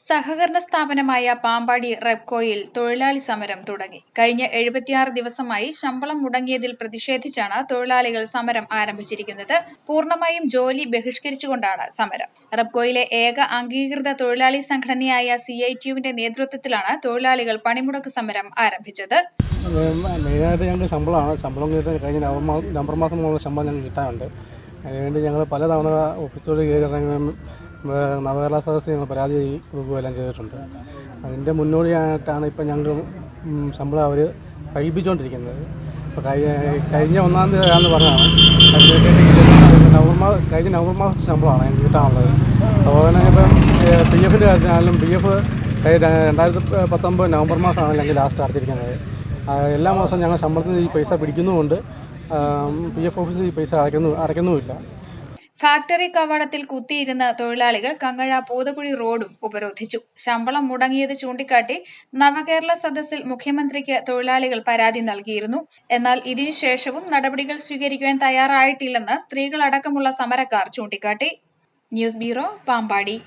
സഹകരണ സ്ഥാപനമായ പാമ്പാടി റെപ്കോയിൽ തൊഴിലാളി സമരം തുടങ്ങി. കഴിഞ്ഞ 76 ദിവസമായി ശമ്പളം മുടങ്ങിയതിൽ പ്രതിഷേധിച്ചാണ് തൊഴിലാളികൾ സമരം ആരംഭിച്ചിരിക്കുന്നത്. പൂർണ്ണമായും ജോലി ബഹിഷ്കരിച്ചുകൊണ്ടാണ് സമരം. റെപ്കോയിലെ ഏക അംഗീകൃത തൊഴിലാളി സംഘടനയായ CITUവിന്റെ നേതൃത്വത്തിലാണ് തൊഴിലാളികൾ പണിമുടക്ക് സമരം ആരംഭിച്ചത്. മെയിനായിട്ട് ഞങ്ങൾക്ക് ശമ്പളം കഴിഞ്ഞ നവംബർ മാസം മുതൽ ശമ്പളം ഞങ്ങൾക്ക് കിട്ടാനുണ്ട്. അതിനുവേണ്ടി ഞങ്ങൾ പലതവണ ഓഫീസുകളിൽ കയറി നവകേരള സദസ്സിൽ ഞങ്ങൾ പരാതി കൊടുക്കുകയെല്ലാം ചെയ്തിട്ടുണ്ട്. അതിൻ്റെ മുന്നോടിയായിട്ടാണ് ഇപ്പം ഞങ്ങൾ ശമ്പളം അവർ കഴിപ്പിച്ചുകൊണ്ടിരിക്കുന്നത്. ഇപ്പോൾ കഴിഞ്ഞ 1-ാം തീയതിയാണെന്ന് പറഞ്ഞാണ് കഴിഞ്ഞ നവംബർ മാസത്തെ ശമ്പളമാണ് ഞങ്ങൾക്ക് കിട്ടാനുള്ളത്. അതുപോലെ തന്നെ ഇപ്പം PF കാര്യത്തിനായാലും PF 2019 നവംബർ മാസമാണ് ഞങ്ങൾ ലാസ്റ്റ് അടച്ചിരിക്കുന്നത്. എല്ലാ മാസവും ഞങ്ങൾ ശമ്പളത്തിൽ ഈ പൈസ പിടിക്കുന്നുമുണ്ട്. PF ഓഫീസിൽ ഈ പൈസ അടയ്ക്കുന്നുമില്ല. ഫാക്ടറി കവാടത്തിൽ കുത്തിയിരുന്ന തൊഴിലാളികൾ കങ്ങഴ പൂതക്കുഴി റോഡും ഉപരോധിച്ചു. ശമ്പളം മുടങ്ങിയത് ചൂണ്ടിക്കാട്ടി നവകേരള സദസ്സിൽ മുഖ്യമന്ത്രിക്ക് തൊഴിലാളികൾ പരാതി നൽകിയിരുന്നു. എന്നാൽ ഇതിനുശേഷവും നടപടികൾ സ്വീകരിക്കാൻ തയ്യാറായിട്ടില്ലെന്ന് സ്ത്രീകളടക്കമുള്ള സമരക്കാർ ചൂണ്ടിക്കാട്ടി. News bureau, Pampady.